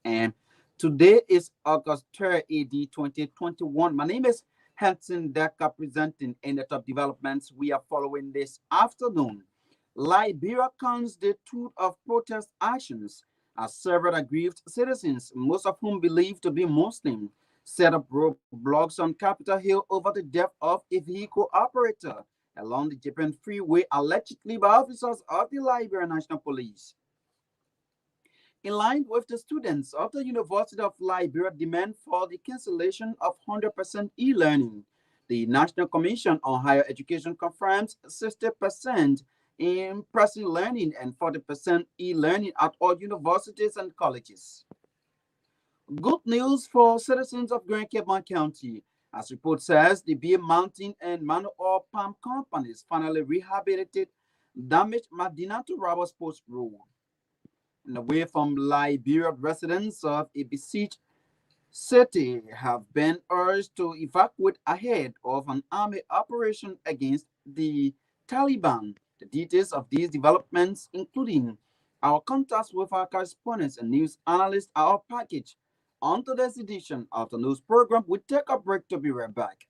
FM. Today is August 3rd, AD 2021. My name is Henscin Dehgar presenting in the top developments we are following this afternoon. Liberia counts the truth of protest actions as several aggrieved citizens, most of whom believed to be Muslim, set up roadblocks on Capitol Hill over the death of a vehicle operator along the Japan Freeway, allegedly by officers of the Liberia National Police. In line with the students of the University of Liberia demand for the cancellation of 100% e-learning, the National Commission on Higher Education confirms 60% in-person learning and 40% e-learning at all universities and colleges. Good news for citizens of Grand Cape County. As report says, the Beer Mountain and Mano Palm companies finally rehabilitated damaged Madina to Roberts Post Road. And away from Liberia, residents of a besieged city have been urged to evacuate ahead of an army operation against the Taliban. The details of these developments, including our contacts with our correspondents and news analysts, are our package. On today's edition of the news program, we take a break to be right back.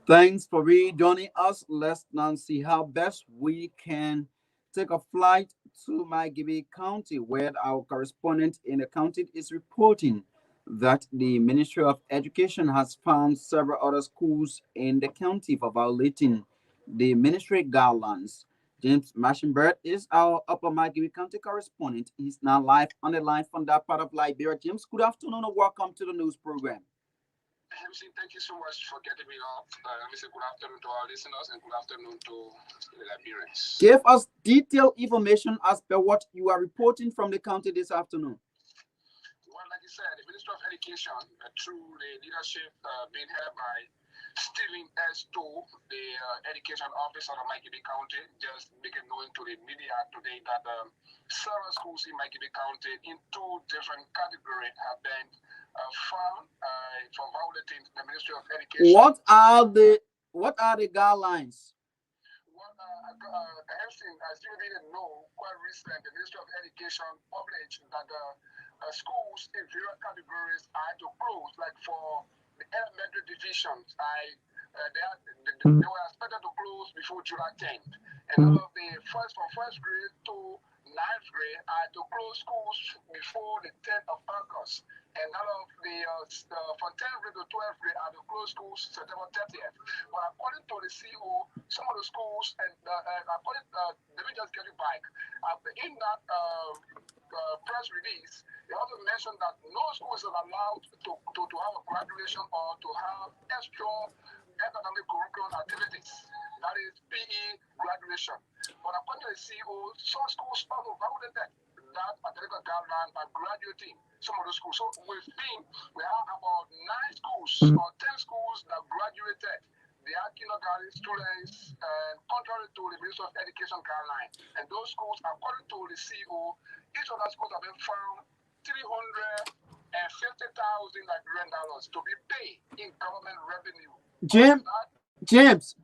Thanks for rejoining us. Let's now see how best we can take a flight to Maghibie County, where our correspondent in the county is reporting that the Ministry of Education has found several other schools in the county for violating the ministry guidelines. James Mashinbert is our Upper Maghibie County correspondent. He's now live on the line from that part of Liberia. James, good afternoon and welcome to the news program. Henscin, thank you so much for getting me up. Let me say good afternoon to our listeners and good afternoon to the Liberians. Give us detailed information as per what you are reporting from the county this afternoon. Well, like you said, the Minister of Education, through the leadership being held by Stephen S. To, the education officer of Maghibie County, just making known to the media today that several schools in Maghibie County in two different categories have been found for violating the Ministry of Education. What are the guidelines? Well, Henscin, as you didn't know, quite recent, the Ministry of Education published that schools in various categories are to close, like for the elementary divisions. They were expected to close before July 10th. And all of the from first grade to ninth grade are to close schools before the 10th of August. And all of the from 10th grade to 12th grade are to close schools September 30th. But according to the CEO, some of the schools, and let me just get it back, in that press release, they also mentioned that no school is allowed to have a graduation or to have extra academic curriculum activities. That is PE graduation. But according to the CEO, some schools also violated that academic guideline by graduating some of the schools. So we have about 9 schools or 10 schools that graduated. They are kindergarten students, contrary to the Ministry of Education guideline. And those schools, according to the CEO, each of those schools have been found $350,000 Nigerian dollars to be paid in government revenue. James,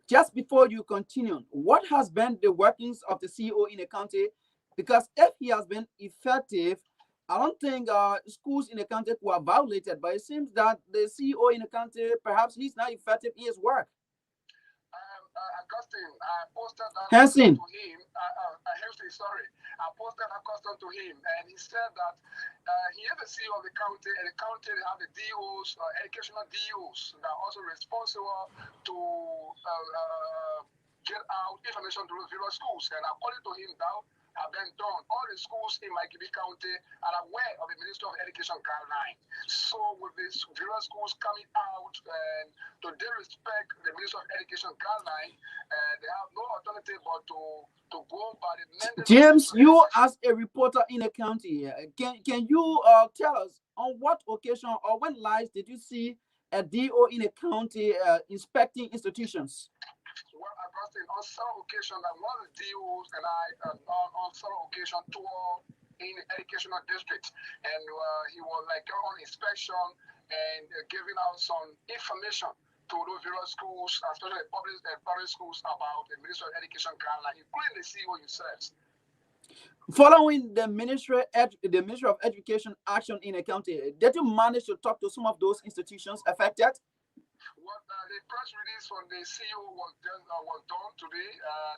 just before you continue, what has been the workings of the CEO in the county? Because if he has been effective, I don't think schools in the county were violated, but it seems that the CEO in the county, perhaps he's not effective in his work. Augustine, I posted that Henscin. to him. I posted that question to him, and he said that he is the CEO of the county, and the county have the DOs, educational DOs, that are also responsible to get out information to the various schools. And according to him, now have been done. All the schools in Maghibie County are aware of the Ministry of Education guidelines. So with these various schools coming out and to disrespect the Ministry of Education guideline, they have no alternative but to go by the mandate. James, you as a reporter in a county, can you tell us on what occasion or when last did you see a DO in a county inspecting institutions? Well, Augustine, on some occasion, one of the DOs and I, on some occasion, tour in the educational district, and he was like on inspection and giving out some information to those various schools, especially public schools, about the Ministry of Education guideline, including the CEO himself. Following the Ministry of Education action in a county, did you manage to talk to some of those institutions affected? What the press release from the CEO was done today,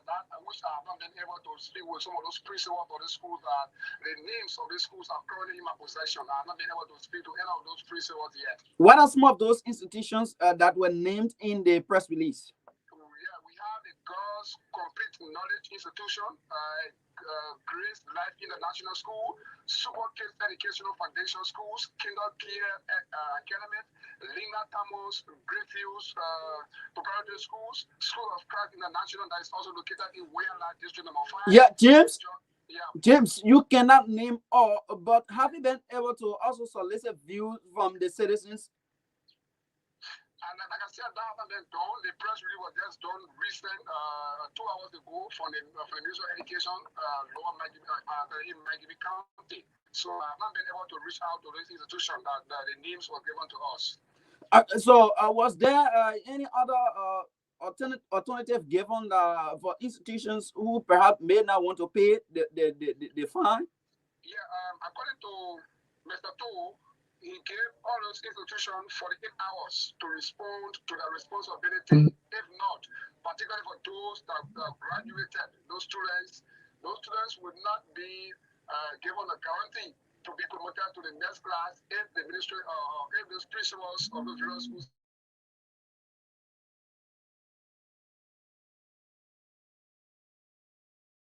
that which I have not been able to speak with some of those principals of the schools. The names of the schools are currently in my possession. I have not been able to speak to any of those principals yet. What are some of those institutions that were named in the press release? Yeah, we have the Girls Complete Knowledge Institution, Grace Life International School, Super Kids Educational Foundation Schools, Kinder Care Academy, Lina Tamos, Greenfields Preparatory Schools, School of Christ International, that is also located in Wayala District number 5. Yeah, James. Yeah. James, you cannot name all, but have you been able to also solicit views from the citizens? And like I said, that hasn't been done. The press release was just done recent, 2 hours ago from the Ministry of Education, Lower Maggie County. So I've not been able to reach out to this institution that the names were given to us. Was there any other alternative given for institutions who perhaps may not want to pay the fine? Yeah, according to Mr. To, he gave all those institutions 48 hours to respond to their responsibility. If not, particularly for those that graduated, those students would not be given a guarantee to be promoted to the next class if the ministry if those principals of those various schools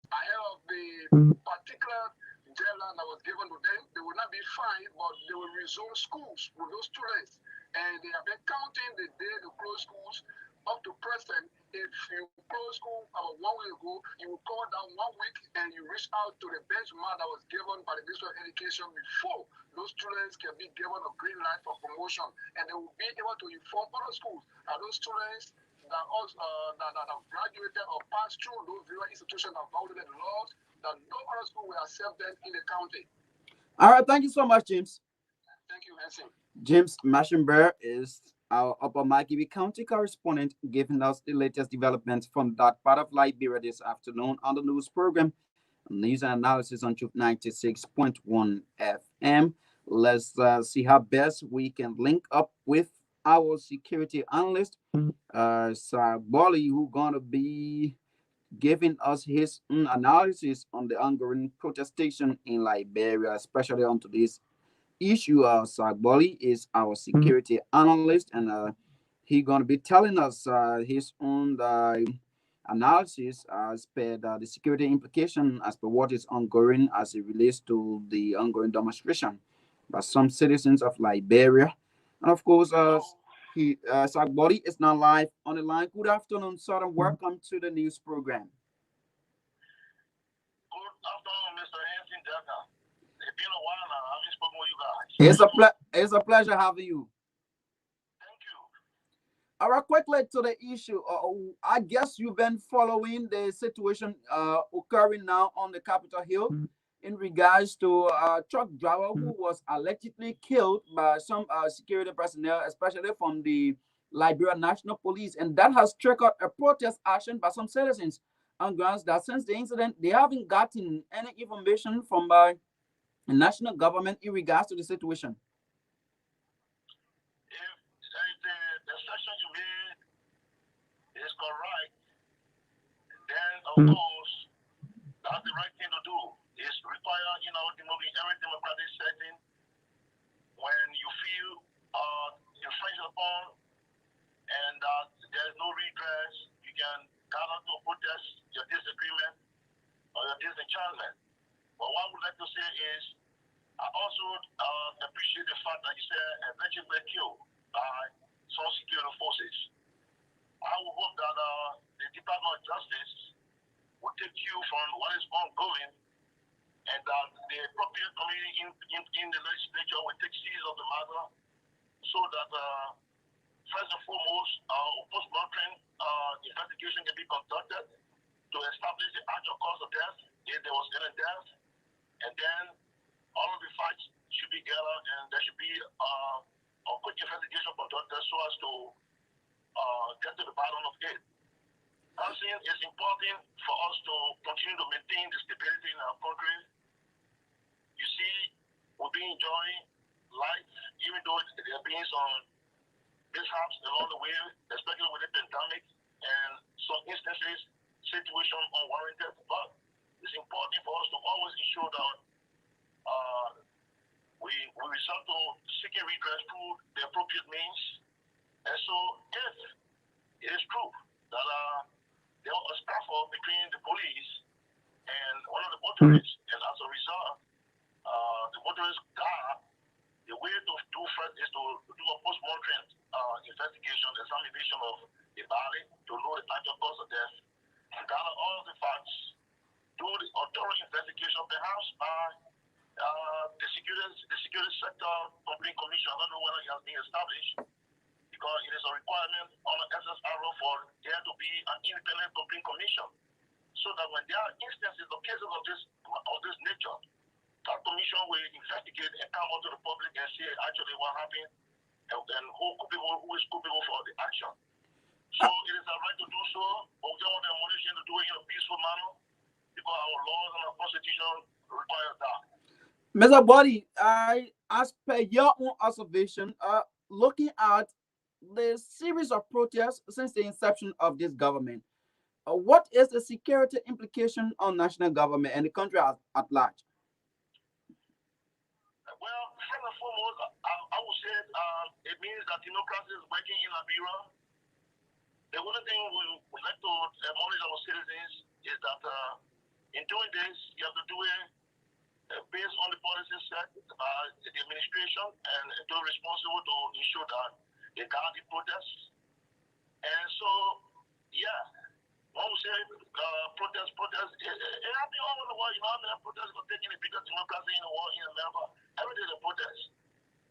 ahead of the particular deadline that was given to them. They will not be fined, but they will resume schools with those students. And they have been counting the day they close schools up to present. If you close school about 1 week ago, you will call down 1 week and you reach out to the benchmark that was given by the Ministry of Education before those students can be given a green light for promotion. And they will be able to inform other schools that those students that also that have graduated or passed through those various institutions that violated the laws, that no other school will accept them in the county. All right, thank you so much, James. Thank you, Henscin. James Mashenberg is our Upper Margibi County correspondent, giving us the latest developments from that part of Liberia this afternoon on the news program, News and Analysis on Truth 96.1 FM. Let's see how best we can link up with our security analyst, Sir Bolly, who's going to be giving us his analysis on the ongoing protestation in Liberia, especially on today's issue. Sagboli is our security analyst, and he's going to be telling us his own analysis as per the security implication as per what is ongoing as it relates to the ongoing demonstration by some citizens of Liberia. And of course, Sagboli is now live on the line. Good afternoon, sir, and welcome to the news program. Good afternoon, Mr. Henscin Dehgar. It's been a while now. I haven't spoken with you guys. It's a pleasure having you. Thank you. All right, quickly to the issue. I guess you've been following the situation occurring now on the Capitol Hill in regards to a truck driver who was allegedly killed by some security personnel, especially from the Liberia National Police, and that has triggered a protest action by some citizens on grounds that since the incident, they haven't gotten any information from the national government in regards to the situation. If the section you made is correct, then of course that's the right thing to do. It's required in our every democratic setting when you feel infringed upon and that there's no redress, you can gather to protest your disagreement or your disenchantment. But what I would like to say is, I also appreciate the fact that you said, allegedly killed by some security forces. I would hope that the Department of Justice will take cue from what is ongoing and that the appropriate committee in the legislature will take seize of the matter so that first and foremost, post-mortem investigation can be conducted to establish the actual cause of death, if there was any death, and then all of the facts should be gathered, and there should be a quick investigation conducted so as to get to the bottom of it. I'm saying it's important for us to continue to maintain the stability in our country. You see, we've been enjoying life, even though there have been some mishaps along the way, especially with the pandemic and some instances, situation unwarranted. But it's important for us to always ensure that we resort to seeking redress through the appropriate means. And so, if it is true that there was a scuffle between the police and one of the motorists, and as a result, the motorist died, the way to do first is to do a post-mortem investigation, examination of the body to know the actual cause of death, and gather all the facts, do a thorough investigation, perhaps by the security sector complaint commission. I don't know whether it has been established, because it is a requirement on the SSRO for there to be an independent complaint commission, so that when there are instances or cases of this nature, that commission will investigate and come out to the public and see actually what happened and who is culpable for the action. So it is our right to do so, but we don't want the ammunition to do it in a peaceful manner, because our laws and our constitution require that. Mr. Body, as per your own observation, looking at the series of protests since the inception of this government, what is the security implication on national government and the country at large? Well, first and foremost, I would say it means that democracy is working in Liberia. The only thing we would like to acknowledge our citizens is that in doing this, you have to do it based on the policies set by the administration, and they're responsible to ensure that they guard the protests. And so, yeah, when we say protest, it happens all over the world. You know how many protests are taking the biggest democracy in the world in America? Every day they protest.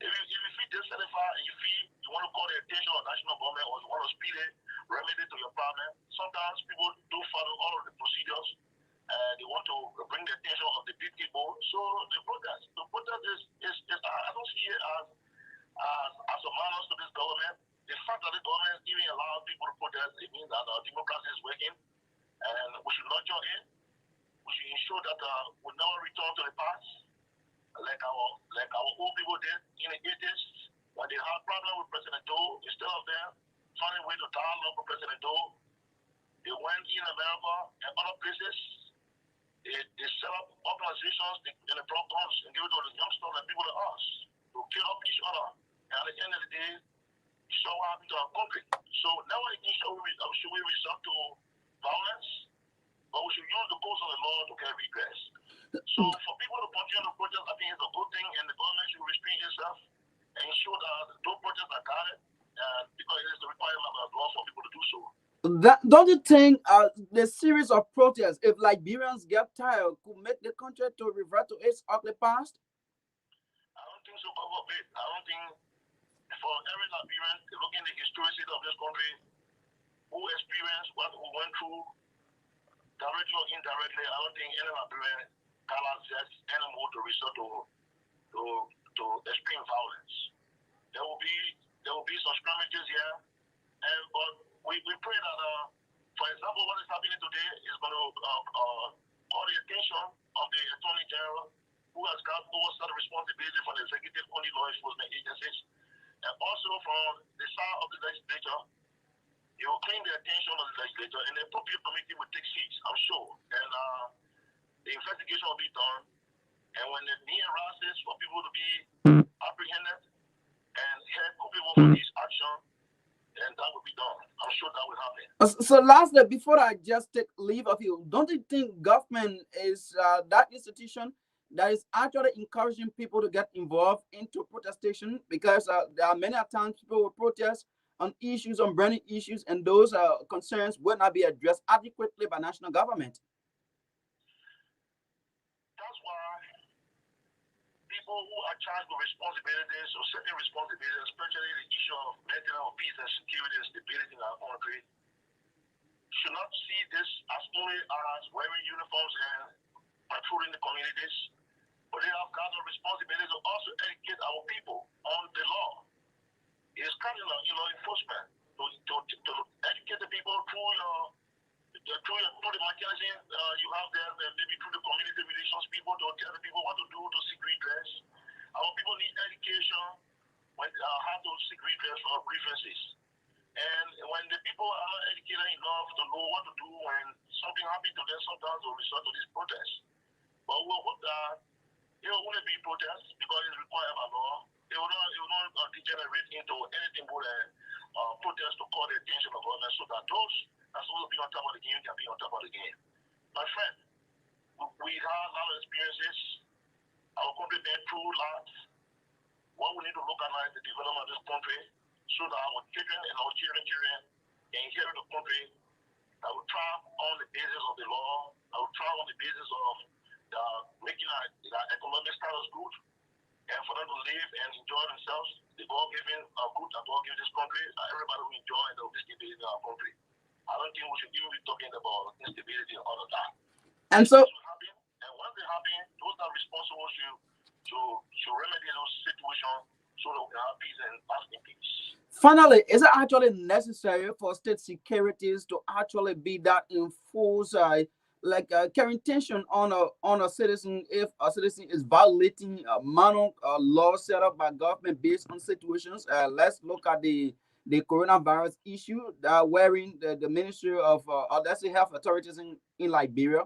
If you feel dissatisfied and you feel you want to call the attention of national government or you want to speed it, remedy to your problem, sometimes people do follow all of the procedures and they want to bring the attention of the big people. So the protest is I don't see it as a menace to this government. The fact that the government even allows people to protest, it means that our democracy is working, and we should nurture it. We should ensure that we never return to the past, like our old people did in the 80s, when they had problem with President Doe. Instead of them finding a way to dialogue with President Doe, they went in America and other places. They set up organizations in the Bronx and give it to the youngsters and people like us to kill up each other. And at the end of the day, show what happened to our country. So never again should we resort to violence, but we should use the course of the law to get redress. So for people to continue to protest, I think it's a good thing, and the government should restrain itself and ensure that those protests are guarded, because it is the requirement of the law for people to do so. Don't you think the series of protests, if Liberians get tired, could make the country to revert to its ugly past? I don't think so, I don't think for every Liberian looking at the historicity of this country who experienced what we went through, directly or indirectly, I don't think any Liberian can access any more to resort to extreme violence. There will be some skirmishes here, but we pray that, for example, what is happening today is going to call the attention of the Attorney General, who has got oversight responsibility for the executive only law enforcement agencies, and also from the side of the legislature. It will claim the attention of the legislature, and the appropriate committee will take seats, I'm sure, and the investigation will be done. And when the need arises for people to be apprehended and held culpable for this action, and that will be done. I'm sure that will happen. So lastly, before I just take leave of you, don't you think government is that institution that is actually encouraging people to get involved into protestation, because there are many times people will protest on issues, on burning issues, and those concerns will not be addressed adequately by national government. That's why people who are charged with responsibilities or certain responsibilities, especially the issue of maintenance of peace and security and stability in our country, should not see this as only as wearing uniforms and patrolling the communities, but they have got a responsibility to also educate our people on the law. It is cardinal in law enforcement to educate the people through through the mechanism you have there, maybe through the community relations people, to tell the people what to do to seek redress. Our people need education when how to seek redress for grievances. And when the people are not educated enough to know what to do when something happens to them, sometimes they resort to this protest. But we hope that it will only be protests because it's required by law. It will not degenerate into anything but a protest to call the attention of government, so that those that supposed to be on top of the game can be on top of the game. My friend, we have a lot of experiences. Our country been through lots. What we need to look at now is the development of this country, so that our children and our children can inherit the country that will thrive on the basis of the law, that will thrive on the basis of making our economic status good, and for them to live and enjoy themselves. The God given good that God gives this country, everybody will enjoy and there will be stability in our country. I don't think we should even be talking about instability and all of that. And so, This will happen, and once they happen, those that are responsible should remedy those situations so that we can have peace and lasting peace. finally, is it actually necessary for state securities to actually be that enforced, carrying tension on a citizen if a citizen is violating a manual law set up by government based on situations? Let's look at the coronavirus issue, wherein the Ministry of let's say health authorities in Liberia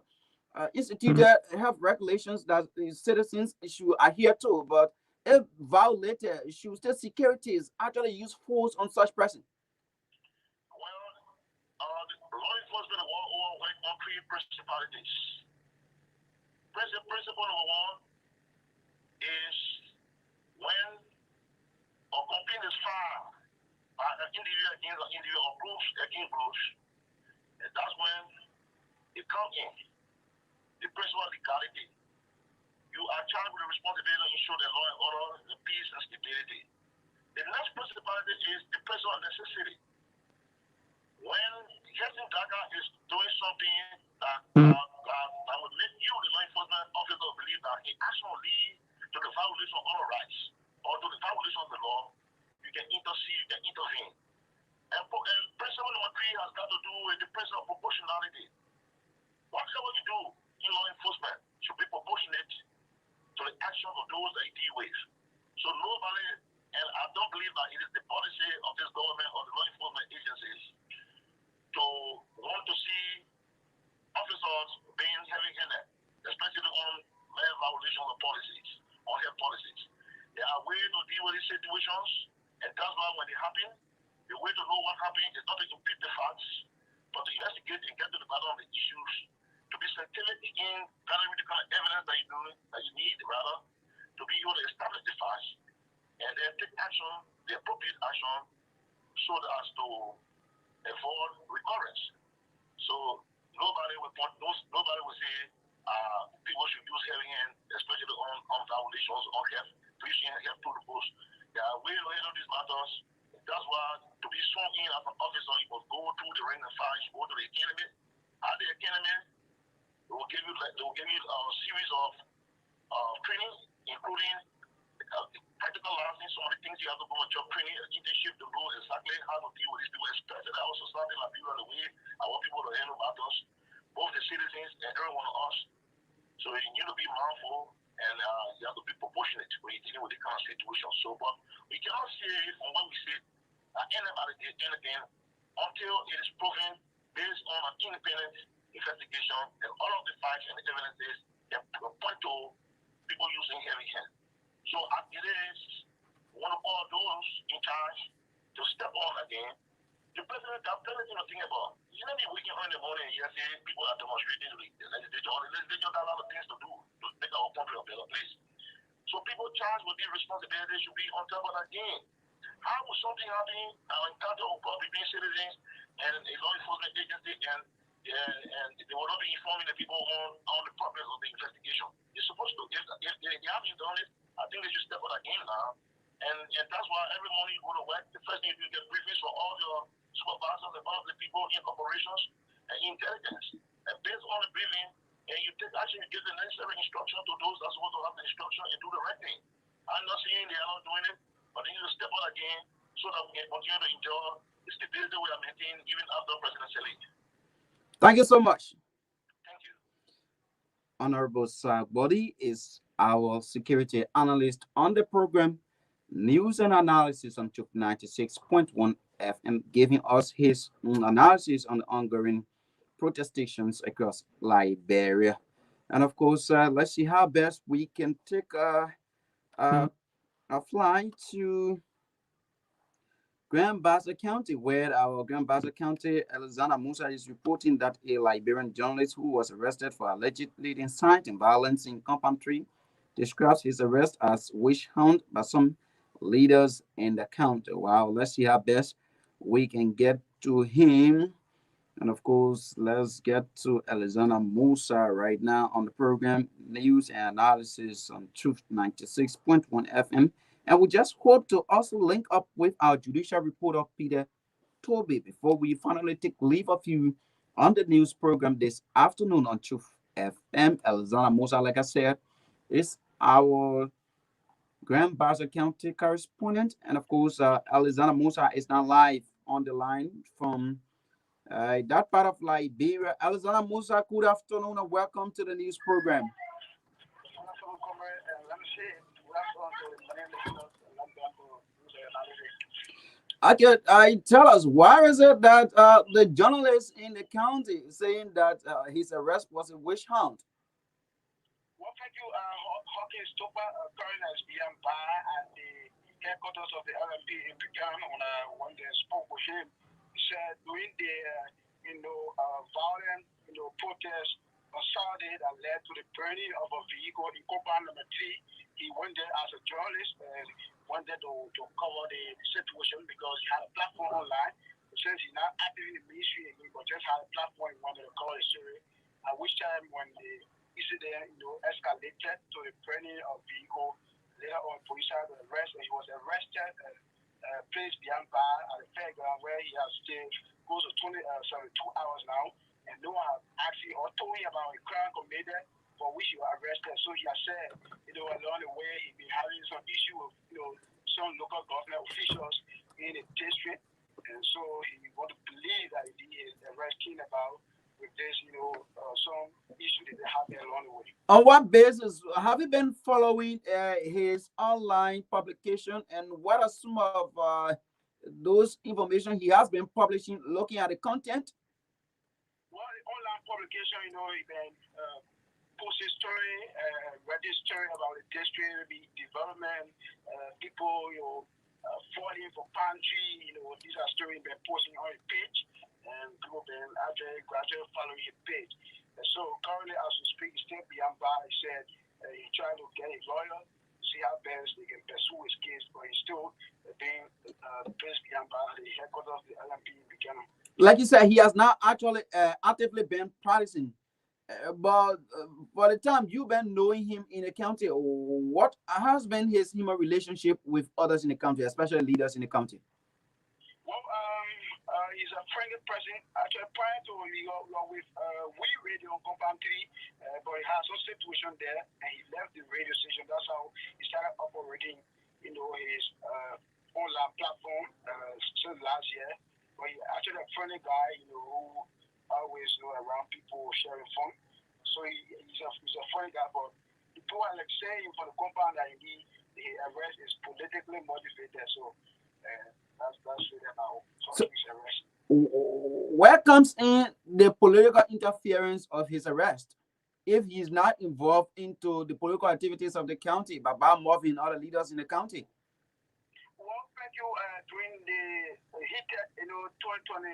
instituted health regulations that the citizens should adhere to, but if violated, should state securities actually use force on such person? Well, the law enforcement of all work on three principalities. Principle number one is when a complaint is filed by an individual against an individual or groups against groups, and that's when it comes in. The principle of legality. You are charged with the responsibility to ensure the law and order, the peace and stability. The next principality is the principle of necessity. When Henscin Dehgar is doing something that would make you, the law enforcement officer, believe that he actually lead to the violation of all rights or to the violation of the law, you can intercede, you can intervene. And principle number three has got to do with the principle of proportionality. Whatever you do in law enforcement should be proportionate to the actions of those that you deal with. So nobody, and I don't believe that it is the policy of this government or the law enforcement agencies to want to see officers being heavy-handed, especially on land violation of policies, on health policies. There are ways to deal with these situations, and that's why when they happen, the way to know what happened is not to impede the facts, but to investigate and get to the bottom of the issues, to be scientific in gathering the kind of evidence that you need, rather, to be able to establish the facts, and then take action, the appropriate action, so as to avoid recurrence. So nobody will say people should use heavy hand, especially on violations on health, preaching health protocols. There are ways to handle these matters. That's why to be sworn in as an officer, you must go through the ring of fire, you go to the academy. At the academy, they will give you a series of training, including practical lessons, some of the things you have to go on job training, internship to know exactly how to deal with these people, especially also something like people the way I want people to handle matters, both the citizens and every one of us. So you need to be mindful and you have to be proportionate when you're dealing with this kind of situation. So, but we cannot say from what we say that anybody did anything until it is proven based on an independent investigation and all of the facts and the evidences that point to people using heavy hand. So as it is, we want to call those in charge to step on again The president, I'm telling you, think about. You know, be waking up in the morning and you say people are demonstrating with the legislature. The legislature got a lot of things to do to make our country a better place. So people charged with these responsibilities should be on top of that game. How would something happen? Our encounter will probably be citizens and a law enforcement agency and they will not be informing the people on the progress of the investigation. They're supposed to. If they haven't done it, I think they should step on that game now. And that's why every morning you go to work, the first thing you do, you get briefings from all your supervisors and all of the people in operations and intelligence. And based on the briefing, and you take action, you give the necessary instruction to those that's supposed to have the instruction and do the right thing. I'm not saying they are not doing it, but they need to step on again so that we can continue to enjoy the stability we are maintaining even after presidential elite. Thank you so much. Thank you. Honorable Body is our security analyst on the program News and Analysis on Truth 96.1 FM, giving us his analysis on the ongoing protestations across Liberia. And of course, let's see how best we can take a flight to Grand Bassa County, where our Grand Bassa County, Alexander Musa, is reporting that a Liberian journalist who was arrested for allegedly inciting violence in Compantry describes his arrest as witch hunt by some leaders in the county. Wow, let's see how best we can get to him. And of course, let's get to Alexander Musa right now on the program News and Analysis on Truth 96.1 FM. And we just hope to also link up with our judicial reporter, Peter Toby, before we finally take leave of you on the news program this afternoon on Truth FM. Alexander Musa, like I said, is our Grand Bassa County correspondent. And of course, Alexander Musa is now live on the line from that part of Liberia. Alexander Musa, good afternoon and welcome to the news program. I tell us, why is it that the journalist in the county saying that his arrest was a witch hunt? Well, thank you, Hawkins Topa, current as being by at the headquarters of the LMP in Pecan when they spoke with him. He said during the violent protest on Saturday that led to the burning of a vehicle in Compound number 3, he went there as a journalist and wanted to cover the situation because he had a platform online. Since he's not active in the ministry again, but just had a platform, he wanted to cover the story. At which time, when the incident escalated to the burning of vehicle, later on, police had to arrest, and he was arrested and placed behind bar at the fairground where he has stayed close to 2 hours now. And no one has actually or told him about a crime committed for which he was arrested. So he has said, along the way, he's been having some issue with, some local government officials in the district. And so he want to believe that he is arresting about with this, some issue that they have along the way. On what basis have you been following his online publication, and what are some of those information he has been publishing, looking at the content? Well, the online publication, he been posting story, registering about the district, the development, people, falling for pantry, these are stories been posting on his page, and people been actually gradually following his page. And so currently, as we speak, he's still beyond bar. He said he tried to get a lawyer to see how best they can pursue his case, but he's still being placed beyond bar at the headquarters of the LMP in Buchanan. Like you said, he has not actually actively been practicing. But for the time you've been knowing him in the county, what has been his human relationship with others in the county, especially leaders in the county? Well, he's a friendly person. Actually, prior to he was with We Radio on Compound 3, but he had some situation there, and he left the radio station. That's how he started operating, his online platform since last year. But he's actually a friendly guy, who always around people sharing fun. So he's a funny guy, but people are like saying for the compound that the arrest is politically motivated. So that's really about his arrest. Where comes in the political interference of his arrest? If he's not involved into the political activities of the county, but by moving other leaders in the county? Well, thank you. During the heated, 2020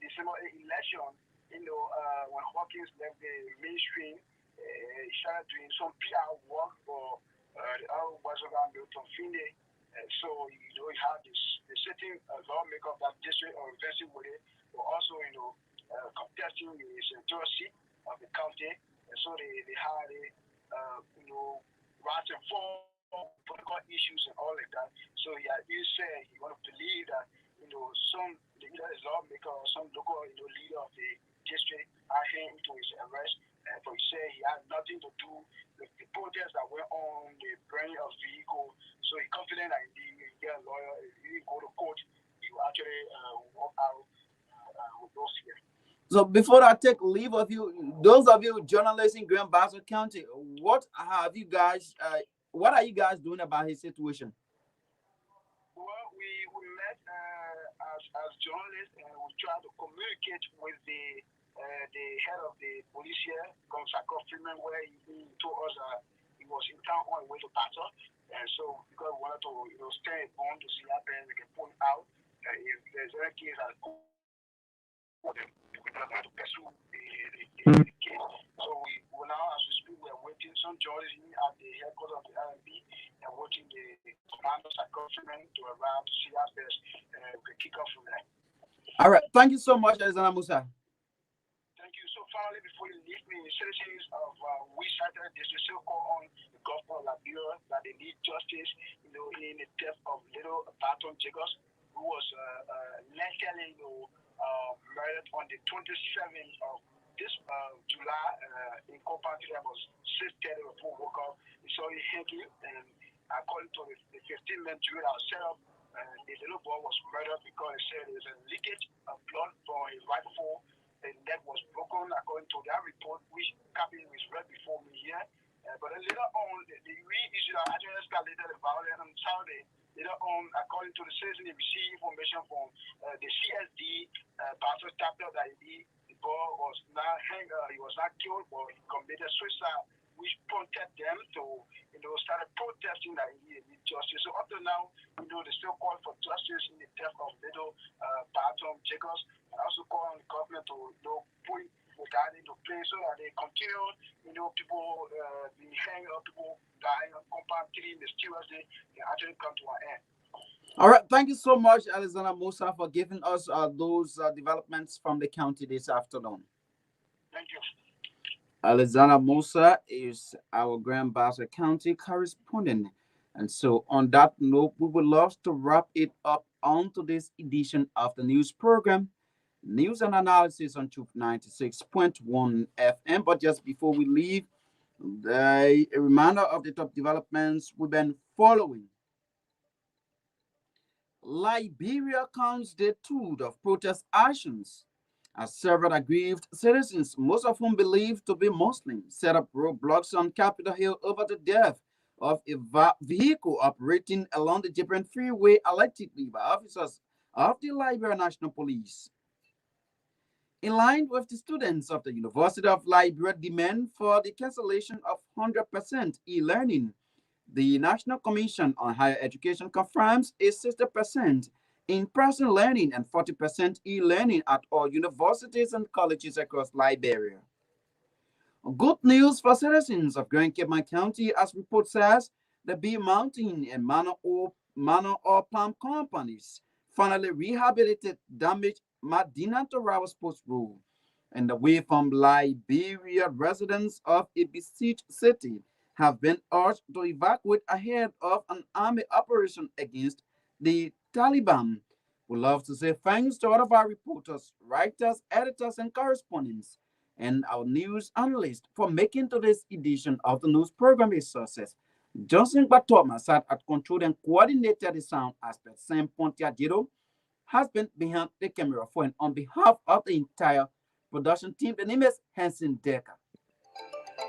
December election, when Hawkins left the mainstream, he started doing some PR work for the Wazoga Milton Finney. So, he had the sitting lawmaker of that district or investing with it, but also, contesting the senatorial seat of the county. And so they had a, right and forth political issues and all like that. So he said he wanted to believe that some either his lawmaker or some local leader of the district had him into his arrest. And so he said he had nothing to do with the protests that went on, the burning of vehicles. So he's confident that he will get a lawyer. If he go to court, he will actually walk out with no fear. So before I take leave of you, those of you journalists in Grand Bassa County, what are you guys doing about his situation? Well, we met as journalists and we tried to communicate with the head of the police here, Gonzalo Freeman, where he told us that he was in town on the way to battle. And so, because we wanted to stay on to see how we can point out if there's any case that we're not going to pursue the case. So we now, as we speak, we are waiting some journalists at the headquarters of the RMB and watching the commanders at government to arrive to see how best we can kick off from there. All right. Thank you so much, Alexander Musa. Thank you. So finally, before you leave me, citizens of Wisata, they still call on the government of Liberia that they need justice, in the death of little Barton Jacobs, who was allegedly, murdered on the 27th of this July in Company. That was 6:30 before woke up. He saw it hanging, and according to the 15-man jury that was set up, the little boy was murdered because he said there was a leakage of blood from his right foot. The neck was broken, according to that report, which Captain was read before me here. But then later on, the reissue that actually escalated the violence on Saturday. Later on, according to the citizen, they received information from the CSD pastor chapter that the boy was not he was not killed, but he committed suicide, which prompted them to started protesting that he needed justice. So up to now, they still call for justice in the death of little Barton Jacobs, and also call on the government to put that into place so that they continue, people being hanged up, people dying, compound killing mysteriously, they actually come to an end. All right. Thank you so much, Alexander Musa, for giving us those developments from the county this afternoon. Thank you. Alexander Musa is our Grand Bassa County correspondent. And so, on that note, we would love to wrap it up onto this edition of the news program, News and Analysis on Truth 96.1 FM. But just before we leave, a reminder of the top developments we've been following. Liberia counts the tooth of protest actions as several aggrieved citizens, most of whom believed to be Muslim, set up roadblocks on Capitol Hill over the death of a vehicle operating along the Gibran Freeway allegedly by officers of the Liberia National Police. In line with the students of the University of Liberia demand for the cancellation of 100% e-learning, the National Commission on Higher Education confirms a 60% in-person learning and 40% e-learning at all universities and colleges across Liberia. Good news for citizens of Grand Cape County, as report says, the Bee Mountain and Manor Oil Palm companies finally rehabilitated damaged Medina Torawa Sports Road and away from Liberia. Residents of a besieged city have been urged to evacuate ahead of an army operation against the Taliban. We love to say thanks to all of our reporters, writers, editors, and correspondents, and our news analysts for making today's edition of the news program a success. Johnson Batoma sat at control and coordinated the sound aspect. Sam Pontiadiro has been behind the camera for and on behalf of the entire production team. The name is Henscin Dehgar.